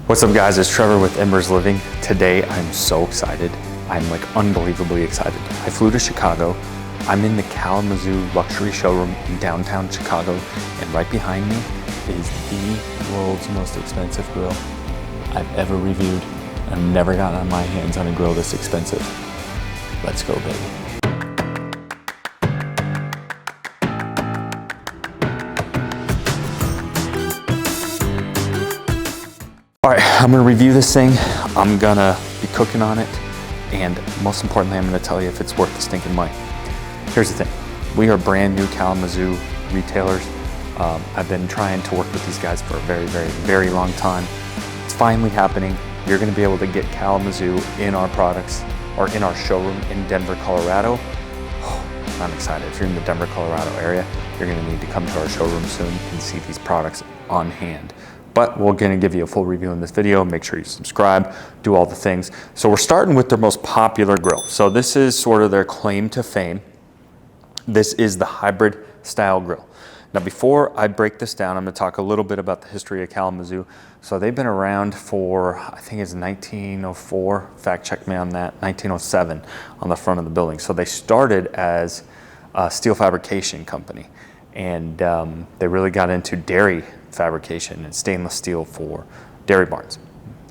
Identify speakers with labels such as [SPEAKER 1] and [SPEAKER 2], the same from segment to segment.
[SPEAKER 1] What's up guys, it's Trevor with Embers Living. Today I'm so excited. I'm like unbelievably excited. I flew to Chicago. I'm in the Kalamazoo luxury showroom in downtown Chicago, and right behind me is the world's most expensive grill I've ever reviewed. I've never gotten my hands on a grill this expensive. Let's go, baby. All right, I'm gonna review this thing. I'm gonna be cooking on it, and most importantly, I'm gonna tell you if it's worth the stinking money. Here's the thing. We are brand new Kalamazoo retailers. I've been trying to work with these guys for a very long time. It's finally happening. You're gonna be able to get Kalamazoo in our products, or in our showroom in Denver, Colorado. I'm excited. If you're in the Denver, Colorado area, you're gonna need to come to our showroom soon and see these products on hand. But we're gonna give you a full review in this video. Make sure you subscribe, do all the things. So we're starting with their most popular grill. So this is sort of their claim to fame. This is the hybrid style grill. Now before I break this down, I'm gonna talk a little bit about the history of Kalamazoo. So they've been around for, I think it's 1904, fact check me on that, 1907 on the front of the building. So they started as a steel fabrication company, and they really got into dairy fabrication and stainless steel for dairy barns.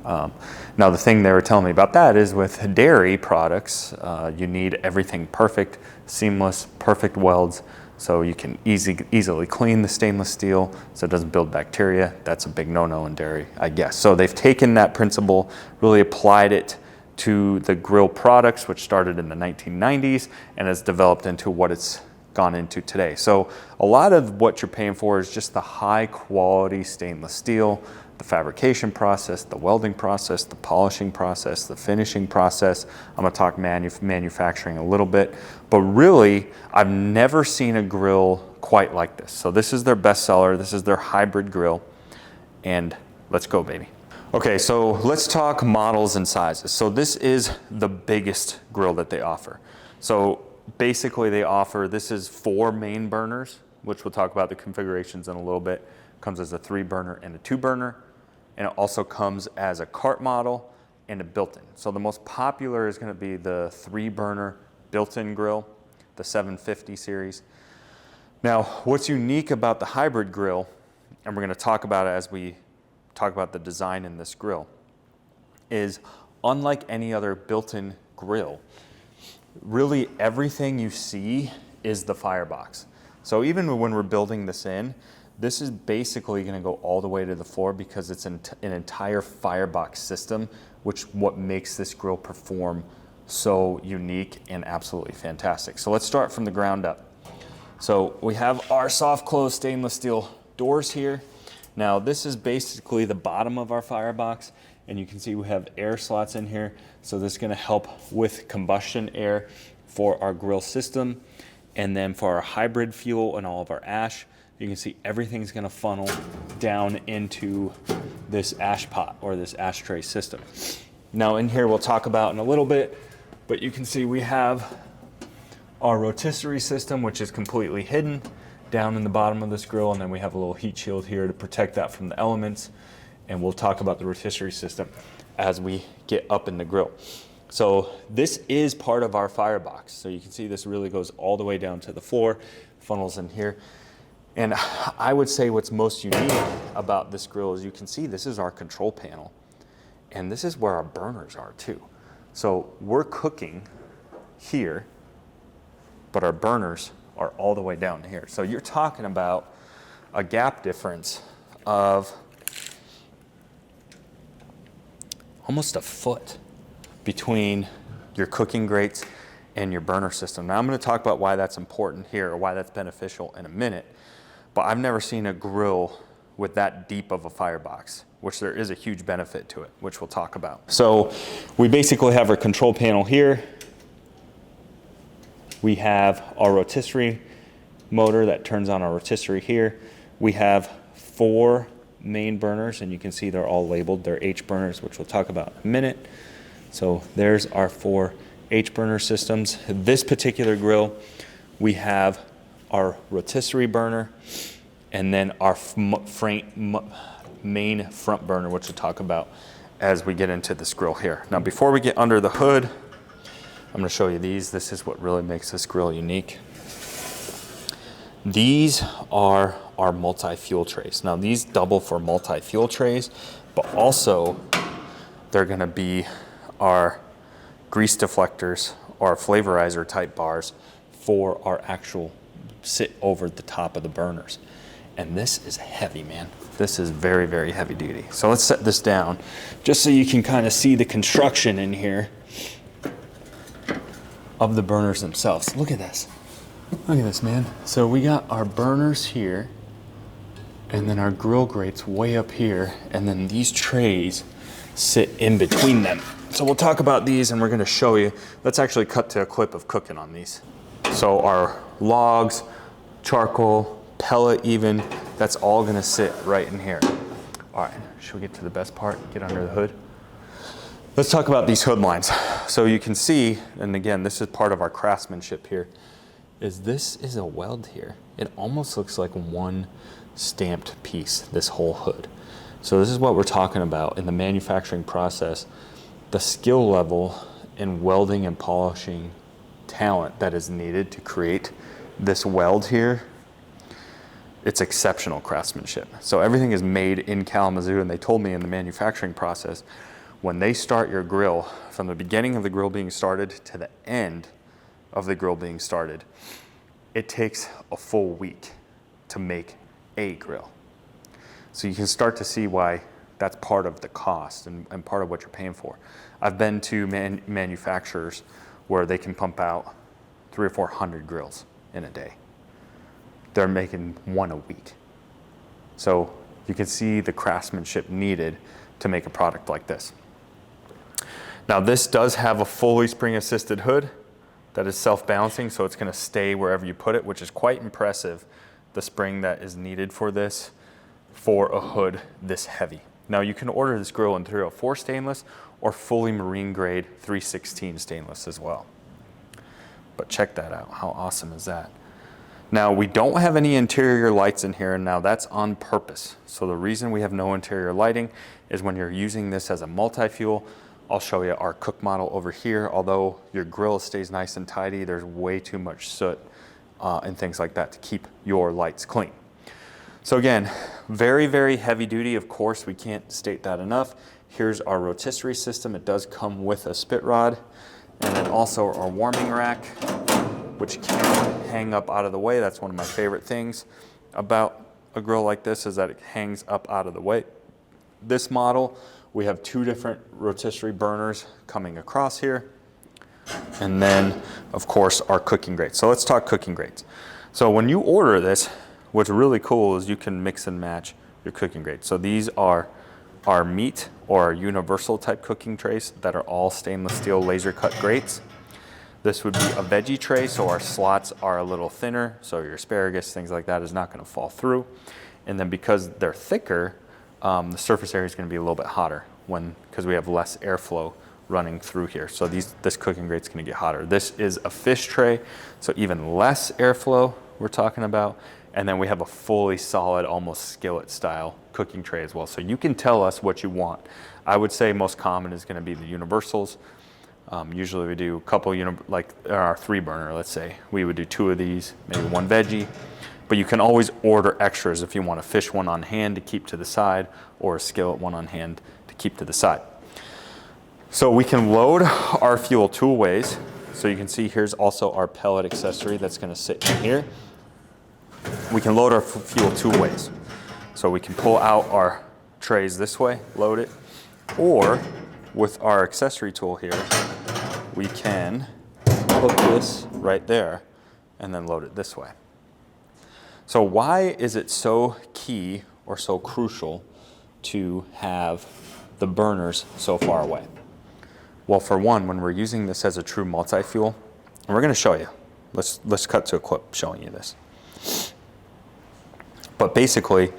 [SPEAKER 1] Now the thing they were telling me about that is with dairy products, you need everything perfect, seamless, perfect welds, so you can easily clean the stainless steel so it doesn't build bacteria. That's a big no-no in dairy, I guess. So they've taken that principle, really applied it to the grill products, which started in the 1990s and has developed into what it's gone into today. So a lot of what you're paying for is just the high quality stainless steel, the fabrication process, the welding process, the polishing process, the finishing process. I'm gonna talk manufacturing a little bit, but really I've never seen a grill quite like this. So this is their best seller. This is their hybrid grill, and let's go, baby. Okay, so let's talk models and sizes. So this is the biggest grill that they offer. So basically they offer, this is 4 main burners, which we'll talk about the configurations in a little bit. Comes as a 3 burner and a 2 burner, and it also comes as a cart model and a built-in. So the most popular is gonna be the 3 burner built-in grill, the 750 series. Now, what's unique about the hybrid grill, and we're gonna talk about it as we talk about the design in this grill, is unlike any other built-in grill, really everything you see is the firebox. So even when we're building this in, this is basically gonna go all the way to the floor because it's an entire firebox system, which what makes this grill perform so unique and absolutely fantastic. So let's start from the ground up. So we have our soft close stainless steel doors here. Now this is basically the bottom of our firebox, and you can see we have air slots in here. So this is gonna help with combustion air for our grill system. And then for our hybrid fuel and all of our ash, you can see everything's gonna funnel down into this ash pot or this ashtray system. Now in here we'll talk about in a little bit, but you can see we have our rotisserie system, which is completely hidden down in the bottom of this grill, and then we have a little heat shield here to protect that from the elements. And we'll talk about the rotisserie system as we get up in the grill. So this is part of our firebox. So you can see this really goes all the way down to the floor, funnels in here. And I would say what's most unique about this grill is you can see this is our control panel, and this is where our burners are too. So we're cooking here, but our burners are all the way down here. So you're talking about a gap difference of almost a foot between your cooking grates and your burner system. Now I'm gonna talk about why that's important here, or why that's beneficial in a minute, but I've never seen a grill with that deep of a firebox, which there is a huge benefit to it, which we'll talk about. So we basically have our control panel here. We have our rotisserie motor that turns on our rotisserie here. We have 4 main burners, and you can see they're all labeled. They're H burners, which we'll talk about in a minute. So there's our 4 H burner systems. This particular grill, we have our rotisserie burner, and then our main front burner, which we'll talk about as we get into this grill here. Now, before we get under the hood, I'm gonna show you these. This is what really makes this grill unique. These are our multi-fuel trays. Now, these double for multi-fuel trays, but also they're gonna be our grease deflectors or flavorizer type bars for our actual sit over the top of the burners. And this is heavy, man. This is very, very heavy duty. So let's set this down just so you can kind of see the construction in here of the burners themselves. Look at this. Look at this, man. So we got our burners here, and then our grill grates way up here, and then these trays sit in between them. So we'll talk about these and we're gonna show you. Let's actually cut to a clip of cooking on these. So our logs, charcoal, pellet even, that's all gonna sit right in here. All right, should we get to the best part, get under the hood? Let's talk about these hood lines. So you can see, and again, this is part of our craftsmanship here, is this is a weld here. It almost looks like one stamped piece, this whole hood. So this is what we're talking about in the manufacturing process, the skill level in welding and polishing talent that is needed to create this weld here. It's exceptional craftsmanship. So everything is made in Kalamazoo, and they told me in the manufacturing process, when they start your grill, from the beginning of the grill being started to the end of the grill being started, it takes a full week to make a grill. So you can start to see why that's part of the cost and part of what you're paying for. I've been to manufacturers where they can pump out 300 or 400 grills in a day. They're making one a week. So you can see the craftsmanship needed to make a product like this. Now, this does have a fully spring assisted hood that is self-balancing, so it's gonna stay wherever you put it, which is quite impressive, the spring that is needed for this, for a hood this heavy. Now, you can order this grill in 304 stainless or fully marine grade 316 stainless as well. But check that out, how awesome is that? Now, we don't have any interior lights in here, and now that's on purpose. So the reason we have no interior lighting is when you're using this as a multi-fuel. I'll show you our cook model over here. Although your grill stays nice and tidy, there's way too much soot and things like that to keep your lights clean. So again, very, very heavy duty. Of course, we can't state that enough. Here's our rotisserie system. It does come with a spit rod, and then also our warming rack, which can hang up out of the way. That's one of my favorite things about a grill like this, is that it hangs up out of the way. This model, we have two different rotisserie burners coming across here. And then, of course, our cooking grates. So let's talk cooking grates. So when you order this, what's really cool is you can mix and match your cooking grates. So these are our meat or our universal type cooking trays that are all stainless steel laser cut grates. This would be a veggie tray, so our slots are a little thinner, so your asparagus, things like that, is not going to fall through. And then because they're thicker, the surface area is going to be a little bit hotter because we have less airflow running through here. So this cooking grate's going to get hotter. This is a fish tray, so even less airflow we're talking about. And then we have a fully solid, almost skillet style cooking tray as well. So you can tell us what you want. I would say most common is going to be the universals. Usually we do a couple, like our 3-burner, let's say. We would do 2 of these, maybe 1 veggie. But you can always order extras if you want a fish one on hand to keep to the side, or a skillet one on hand to keep to the side. So we can load our fuel 2 ways. So you can see here's also our pellet accessory that's going to sit in here. We can load our fuel 2 ways. So we can pull out our trays this way, load it, or with our accessory tool here, we can hook this right there and then load it this way. So why is it so key or so crucial to have the burners so far away? Well, for one, when we're using this as a true multi-fuel, and we're going to show you. Let's cut to a clip showing you this. But basically,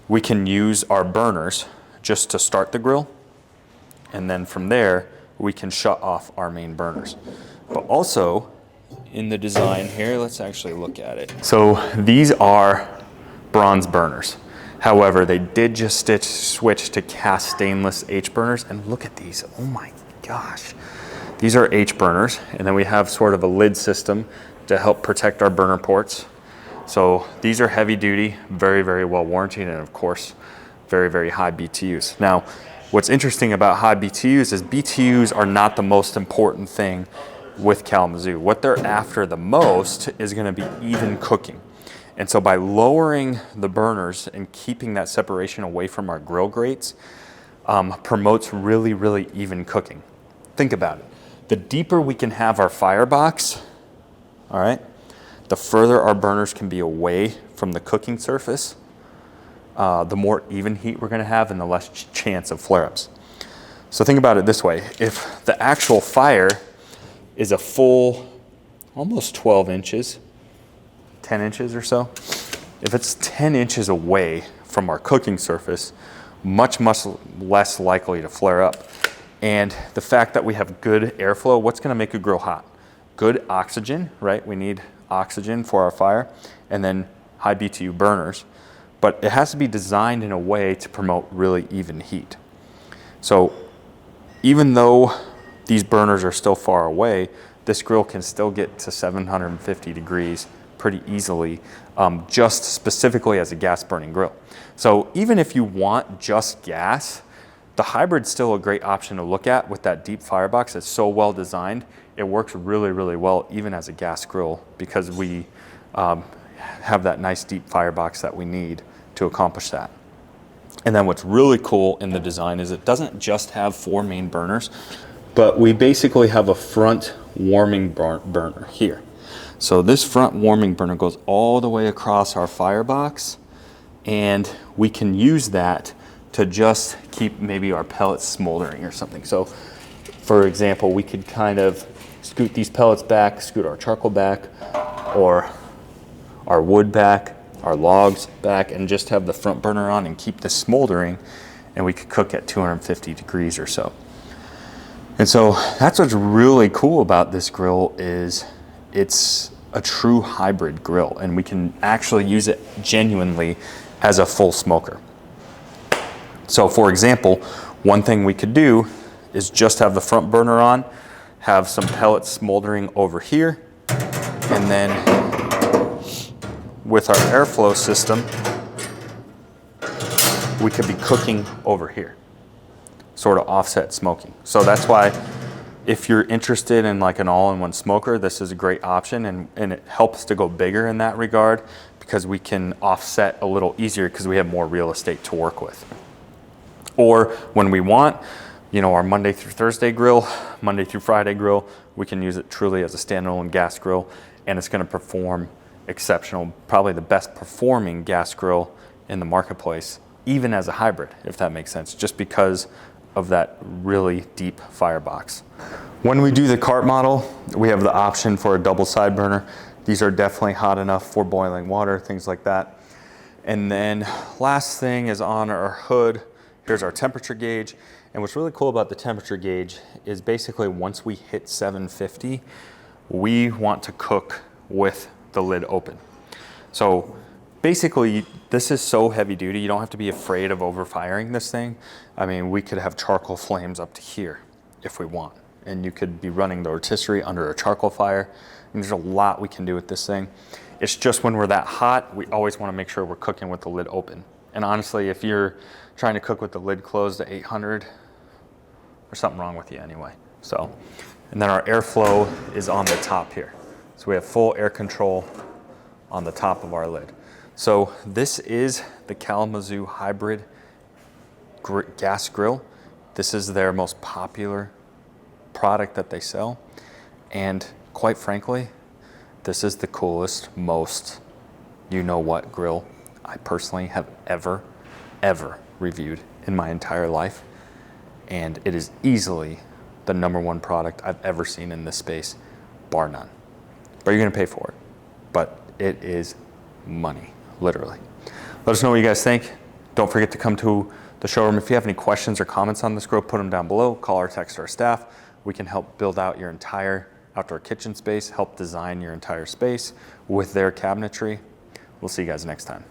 [SPEAKER 1] we can use our burners just to start the grill, and then from there, we can shut off our main burners. But also, in the design here, let's actually look at it. So these are bronze burners. However, they did just switch to cast stainless H burners, and look at these, oh my gosh. These are H burners, and then we have sort of a lid system to help protect our burner ports. So these are heavy duty, very, very well warranted, and of course, very, very high BTUs. Now, what's interesting about high BTUs is BTUs are not the most important thing with Kalamazoo. What they're after the most is gonna be even cooking. And so by lowering the burners and keeping that separation away from our grill grates, promotes really, really even cooking. Think about it. The deeper we can have our firebox, all right, the further our burners can be away from the cooking surface, the more even heat we're gonna have and the less chance of flare-ups. So think about it this way. If the actual fire is a full, almost 12 inches, 10 inches or so. If it's 10 inches away from our cooking surface, much less likely to flare up. And the fact that we have good airflow, what's gonna make a grill hot? Good oxygen, right? We need oxygen for our fire, and then high BTU burners. But it has to be designed in a way to promote really even heat. So even though these burners are still far away, this grill can still get to 750 degrees pretty easily, just specifically as a gas burning grill. So even if you want just gas, the hybrid's still a great option to look at with that deep firebox. It's so well designed. It works really, really well even as a gas grill because we have that nice deep firebox that we need to accomplish that. And then what's really cool in the design is it doesn't just have 4 main burners, but we basically have a front warming burner here. So this front warming burner goes all the way across our firebox, and we can use that to just keep maybe our pellets smoldering or something. So for example, we could kind of scoot these pellets back, scoot our charcoal back, or our wood back, our logs back, and just have the front burner on and keep this smoldering, and we could cook at 250 degrees or so. And so that's what's really cool about this grill is it's a true hybrid grill, and we can actually use it genuinely as a full smoker. So for example, one thing we could do is just have the front burner on, have some pellets smoldering over here, and then with our airflow system, we could be cooking over here, sort of offset smoking. So that's why if you're interested in like an all-in-one smoker, this is a great option, and it helps to go bigger in that regard because we can offset a little easier because we have more real estate to work with. Or when we want, you know, our Monday through Thursday grill, Monday through Friday grill, we can use it truly as a standalone gas grill, and it's gonna perform exceptional, probably the best performing gas grill in the marketplace, even as a hybrid, if that makes sense, just because of that really deep firebox. When we do the cart model, we have the option for a double side burner. These are definitely hot enough for boiling water, things like that. And then last thing is on our hood, here's our temperature gauge. And what's really cool about the temperature gauge is basically once we hit 750, we want to cook with the lid open. So basically, this is so heavy duty, you don't have to be afraid of overfiring this thing. I mean, we could have charcoal flames up to here if we want. And you could be running the rotisserie under a charcoal fire. And there's a lot we can do with this thing. It's just when we're that hot, we always want to make sure we're cooking with the lid open. And honestly, if you're trying to cook with the lid closed at 800, there's something wrong with you anyway. So, and then our airflow is on the top here. So we have full air control on the top of our lid. So this is the Kalamazoo Hybrid gas grill. This is their most popular product that they sell. And quite frankly, this is the coolest, most you-know-what grill I personally have ever reviewed in my entire life. And it is easily the #1 product I've ever seen in this space, bar none. But you're gonna pay for it. But it is money, literally. Let us know what you guys think. Don't forget to come to the showroom. If you have any questions or comments on this grill, put them down below. Call or text our staff. We can help build out your entire outdoor kitchen space, help design your entire space with their cabinetry. We'll see you guys next time.